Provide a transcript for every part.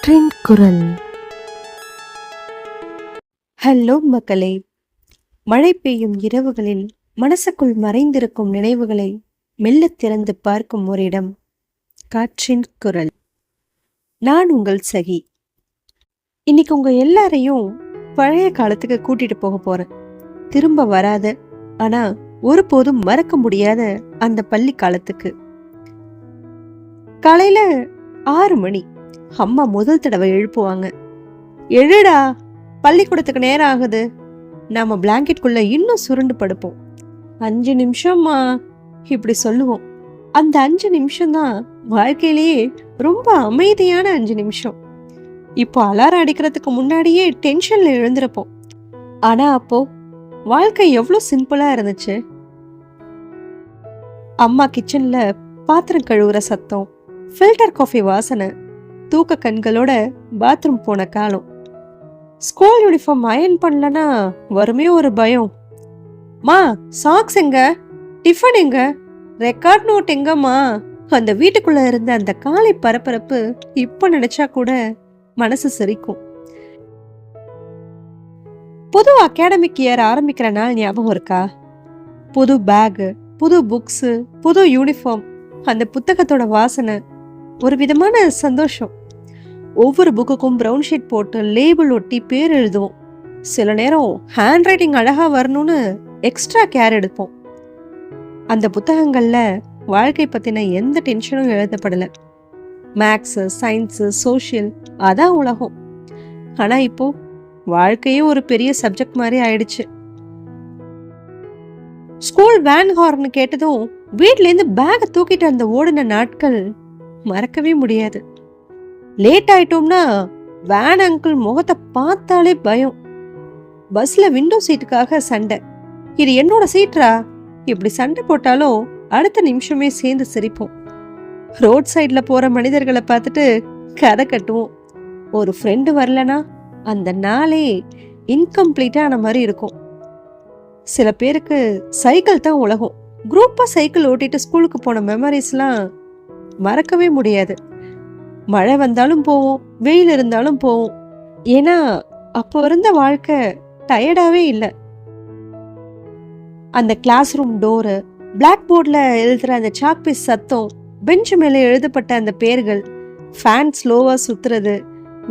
காற்றின் குரல். ஹலோ மக்களே, மழை பெய்யும் இரவுகளில் மனசுக்குள் மறைந்திருக்கும் நினைவுகளை மெல்ல திறந்து பார்க்கும் ஒரு இடம் காற்றின் குரல். நான் உங்கள் சகி. இன்னைக்கு உங்க எல்லாரையும் பழைய காலத்துக்கு கூட்டிட்டு போக போறேன். திரும்ப வராத, ஆனா ஒருபோதும் மறக்க முடியாத அந்த பள்ளி காலத்துக்கு. காலையில 6 மணி அம்மா முதல் தடவை எழுப்புவாங்க. எழுடா, பள்ளிக்கூடத்துக்கு நேரம் ஆகுது. நாம பிளாங்கெட்குள்ள இன்னும் சுருண்டு படுப்போம். 5 நிமிஷம்மா இப்படி சொல்லுவோம். அந்த 5 நிமிஷம் தான் வாழ்க்கையிலேயே ரொம்ப அமைதியான 5 நிமிஷம். இப்போ அலாரம் அடிக்கிறதுக்கு முன்னாடியே டென்ஷன்ல எழுந்திருப்போம். ஆனா அப்போ வாழ்க்கை எவ்வளவு சிம்பிளா இருந்துச்சு. அம்மா கிச்சன்ல பாத்திரம் கழுவுற சத்தம், ஃபில்டர் காஃபி வாசனை, தூக்க கண்களோட பாத்ரூம் போன காலம். ஸ்கூல் யூனிஃபார்ம் அயன் பண்ணலனா வருமே ஒரு பயம். மா, சாக்ஸ் எங்க? டிஃபன் எங்க? ரெக்கார்ட் நோட் எங்கம்மா? அந்த வீட்டுக்குள்ள இருந்த அந்த காலை பரபரப்பு இப்ப நினைச்சா கூட மனசு சிரிக்கும். புது அகாடமிக் இயர் ஆரம்பிக்கிற நாள் ஞாபகம் இருக்கா? புது பேக், புது புக்ஸ், புது யூனிஃபார்ம், அந்த புத்தகத்தோட வாசனை, ஒரு விதமான சந்தோஷம். ஒவ்வொரு புக்குக்கும் ப்ரௌன் ஷீட் போட்டு லேபிள் ஒட்டி பேர் எழுதுவோம். சில நேரம் ஹேண்ட் ரைட்டிங் அழகா வரணும்னு எக்ஸ்ட்ரா கேர் எடுப்போம். அந்த புத்தகங்கள்ல வாழ்க்கை பத்தின எந்த டென்ஷனும் எழுதப்படல. மேக்ஸ், சயின்ஸ், சோஷியல், அதான் உலகம். ஆனா இப்போ வாழ்க்கையே ஒரு பெரிய சப்ஜெக்ட் மாதிரி ஆயிடுச்சு. ஸ்கூல் வேன் ஹார்ன் கேட்டதும் வீட்ல இருந்து பேக தூக்கிட்டு அந்த ஓடின நாட்கள் மறக்கவே முடியாது. லேட் ஆயிட்டோம்னா வேன் அங்கிள் முகத்தை பார்த்தாலே பயம். பஸ்ல விண்டோ சீட்டுக்காக சண்டை. இது என்னோட சீட்ரா, இப்படி சண்டை போட்டாலும் அடுத்த நிமிஷமே சேர்ந்து சிரிப்போம். ரோட் சைட்ல போற மனிதர்களை பார்த்துட்டு கதை கட்டுவோம். ஒரு ஃப்ரெண்டு வரலனா அந்த நாளே இன்கம்ப்ளீட்டா ஆன மாதிரி இருக்கும். சில பேருக்கு சைக்கிள் தான் உலகம். குரூப்பா சைக்கிள் ஓட்டிட்டு ஸ்கூலுக்கு போன மெமரிஸ்லாம் மறக்கவே முடியாது. மழை வந்தாலும் போவோம், வெயில் இருந்தாலும் போவோம். ஏன்னா அப்போ இருந்த வாழ்க்கை டயர்டாவே இல்லை. அந்த கிளாஸ் ரூம் டோரு, பிளாக் போர்ட்ல எழுதுற அந்த சாக் பீஸ் சத்தம், பெஞ்ச் மேலே எழுதப்பட்ட அந்த பேர்கள், ஃபேன் ஸ்லோவா சுத்துறது,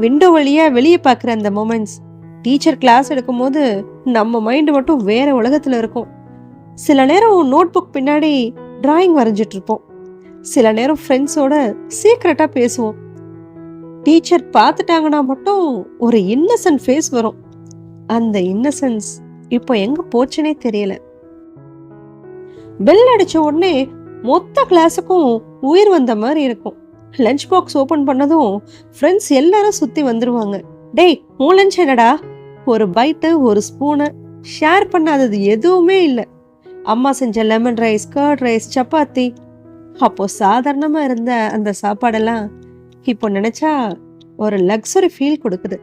விண்டோ வழியா வெளியே பார்க்குற அந்த மொமெண்ட்ஸ். டீச்சர் கிளாஸ் எடுக்கும் போது நம்ம மைண்ட் மட்டும் வேற உலகத்துல இருக்கும். சில நேரம் நோட் புக் பின்னாடி டிராயிங் வரைஞ்சிட்டு இருப்போம். சில நேரம் ஃப்ரெண்ட்ஸோட சீக்ரெட்டா பேசுவோம். டீச்சர் பார்த்துட்டாங்கன்னா மட்டும் ஒரு இன்னசென்ட் ஃபேஸ் வரும். அந்த இன்னசென்ஸ் இப்போ எங்க போச்சுனே தெரியல. பெல் அடிச்ச உடனே மொத்த கிளாஸுக்கும் உயிர் வந்த மாதிரி இருக்கும். லஞ்ச் பாக்ஸ் ஓபன் பண்ணதும் ஃப்ரெண்ட்ஸ் எல்லாரும் சுத்தி வந்துருவாங்க. டேய், உன் லஞ்ச் என்னடா? ஒரு பைட்டு, ஒரு ஸ்பூனு, ஷேர் பண்ணாதது எதுவுமே இல்லை. அம்மா செஞ்ச lemon rice, curd rice, chapati. அப்போ சாதாரணமா இருந்த அந்த சாப்பாடெல்லாம் இப்போ நினைச்சா ஒரு லக்ஸரி ஃபீல் கொடுக்குது.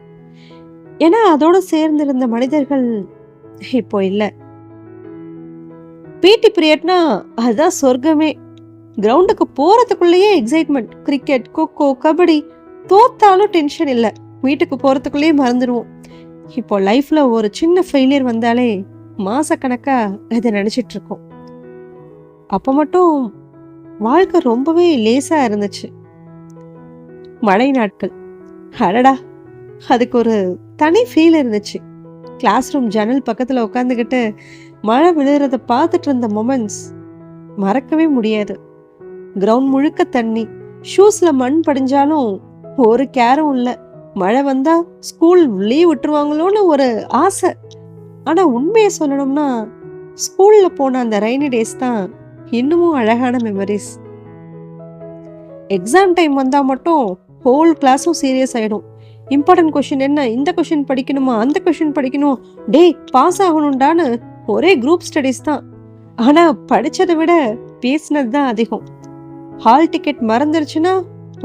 ஏன்னா அதோட சேர்ந்து இருந்த மனிதர்கள் இப்போ இல்லை. பிடி பீரியட்னா அதுதான் சொர்க்கமே. கிரவுண்டுக்கு போறதுக்குள்ளேயே எக்ஸைட்மெண்ட். கிரிக்கெட், கொக்கோ, கபடி. தோத்தாலும் டென்ஷன் இல்லை, வீட்டுக்கு போறதுக்குள்ளேயே மறந்துடுவோம். இப்போ லைஃப்ல ஒரு சின்ன ஃபெயிலியர் வந்தாலே மாசக்கணக்கா அதை நினைச்சிட்டு இருக்கோம். அப்ப மட்டும் வாழ்க்கை ரொம்பவே லேசா இருந்துச்சு. மழை நாட்கள், அடடா, அதுக்கு ஒரு தனி ஃபீல் இருந்துச்சு. கிளாஸ் ரூம் ஜன்னல் பக்கத்துல உட்காந்துக்கிட்டு மழை விழுறத பார்த்துட்டு இருந்த மொமெண்ட்ஸ் மறக்கவே முடியாது. கிரவுண்ட் முழுக்க தண்ணி, ஷூஸ்ல மண் படிஞ்சாலும் ஒரு கேரும் இல்லை. மழை வந்தா ஸ்கூல் லீவ் விட்டுருவாங்களோன்னு ஒரு ஆசை. ஆனா உண்மையை சொல்லணும்னா ஸ்கூல்ல போன அந்த ரெய்னி டேஸ் தான் இன்னமும் அழகான மெமரிஸ். எக்ஸாம் டைம் வந்தா மட்டும் ஹோல் கிளாஸும் சீரியஸ் ஆயிடும். இம்பார்ட்டன்ட் கொஸ்டின் என்ன, இந்த கொஸ்டின் படிக்கணுமா, அந்த கொஸ்டின் படிக்கணும், டே பாஸ் ஆகணும்டான்னு ஒரே குரூப் ஸ்டடிஸ் தான். ஆனா படிச்சதை விட பேசினது தான் அதிகம். ஹால் டிக்கெட் மறந்துருச்சுன்னா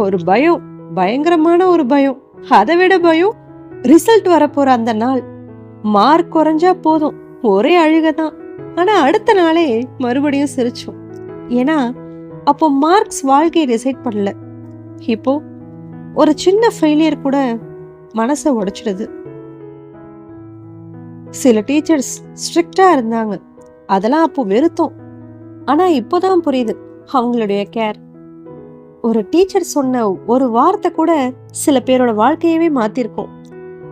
ஒரு பயம், பயங்கரமான ஒரு பயம். அதை விட பயம் ரிசல்ட் வரப்போற அந்த நாள். மார்க் குறைஞ்சா போதும், ஒரே அழுகதான். ஆனா அடுத்த நாளே மறுபடியும் சிரிச்சோம். ஏன்னா அப்போ மார்க்ஸ் வாழ்க்கையை டிசைட் பண்ணல. இப்போ ஒரு சின்ன ஃபெயிலியர் கூட மனசை உடைச்சிடுது. சில டீச்சர்ஸ் ஸ்ட்ரிக்டா இருந்தாங்க, அதெல்லாம் அப்போ வெறுத்தோம். ஆனா இப்போதான் புரியுது அவங்களுடைய கேர். ஒரு டீச்சர் சொன்ன ஒரு வார்த்தை கூட சில பேரோட வாழ்க்கையவே மாத்திருக்கும்.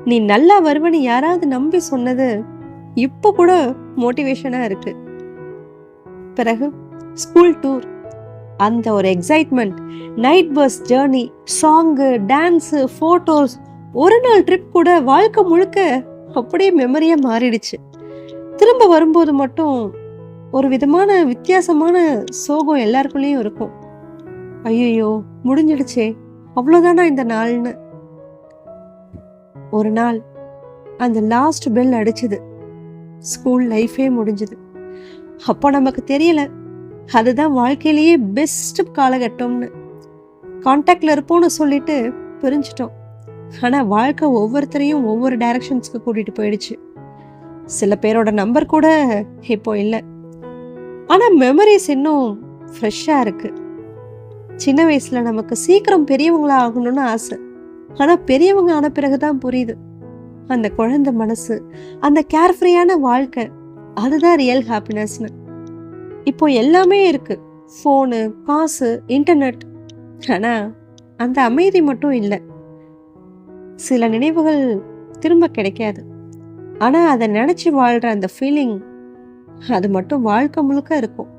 நீ நல்லா வருவன்னு யாராவது நம்பி சொன்னது இப்போ கூட மோட்டிவேஷனா இருக்கு. பிறகு ஸ்கூல் டூர், அந்த ஒரு excitement, night bus journey, song, dance, photos, ஒரு நாள் ட்ரிப் கூட வாழ்க்கை முழுக்க அப்படியே மெமரியா மாறிடுச்சு. திரும்ப வரும்போது மட்டும் ஒரு விதமான வித்தியாசமான சோகம் எல்லாருக்குள்ளேயும் இருக்கும். ஐயோ முடிஞ்சிடுச்சே, அவ்வளோதானா இந்த நாள்னு. ஒரு நாள் அந்த லாஸ்ட் பெல் அடிச்சுது, ஸ்கூல் லைஃபே முடிஞ்சுது. அப்போ நமக்கு தெரியல அதுதான் வாழ்க்கையிலேயே பெஸ்ட் காலகட்டம்னு. கான்டாக்ட்ல இருப்போம்னு சொல்லிட்டு பிரிஞ்சிட்டோம். ஆனா வாழ்க்கை ஒவ்வொருத்தரையும் ஒவ்வொரு டைரக்ஷன்ஸ்க்கு கூட்டிட்டு போயிடுச்சு. சில பேரோட நம்பர் கூட இப்போ இல்லை. ஆனா மெமரிஸ் இன்னும் ஃப்ரெஷ்ஷா இருக்கு. சின்ன வயசுல நமக்கு சீக்கிரம் பெரியவங்களா ஆகணும்னு ஆசை. ஆனா பெரியவங்க ஆன பிறகுதான் புரியுது அந்த குழந்தை மனசு, அந்த கேர்ஃப்ரீயான வாழ்க்கை, அதுதான் ரியல் ஹாப்பினஸ்னு. இப்போ எல்லாமே இருக்கு, ஃபோனு, காசு, இன்டர்நெட். ஆனா அந்த அமைதி மட்டும் இல்லை. சில நினைவுகள் திரும்ப கிடைக்காது. ஆனா அதை நினைச்சு வாழ்ற அந்த ஃபீலிங், அது மட்டும் வாழ்க்கை முழுக்க இருக்கும்.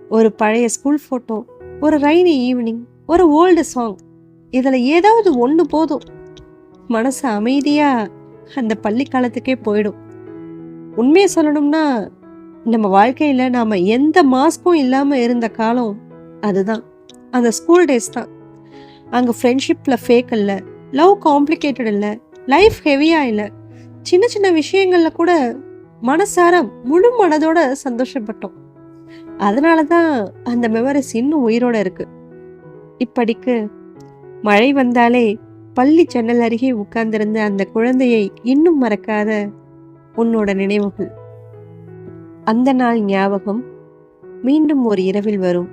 ஒரு பழைய ஸ்கூல் போட்டோ, ஒரு ரெய்னி ஈவினிங், ஒரு ஓல்டு சாங், இதுல ஏதாவது ஒண்ணு போதும், மனசு அமைதியா அந்த பள்ளி காலத்துக்கே போயிடும். உண்மையை சொல்லணும்னா நம்ம வாழ்க்கையில நாம எந்த மாஸ்க்கும் இல்லாம இருந்த காலம் அதுதான் அந்த ஸ்கூல் டேஸ் தான். அங்க ஃப்ரெண்ட்ஷிப்ல ஃபேக் இல்லை, லவ் காம்ப்ளிகேட்டட் இல்லை, லைஃப் ஹெவியா இல்லை. சின்ன சின்ன விஷயங்கள்ல கூட மனசார முழு மனதோட சந்தோஷப்பட்டோம். அதனாலதான் அந்த மெமரிஸ் இன்னும் உயிரோட இருக்கு. இப்படிக்கு மழை வந்தாலே பள்ளி ஜன்னல் அருகே உட்கார்ந்திருந்த அந்த குழந்தையை இன்னும் மறக்காத உன்னோட நினைவுகள். அந்த நாள் ஞாபகம் மீண்டும் ஒரு இரவில் வரும்.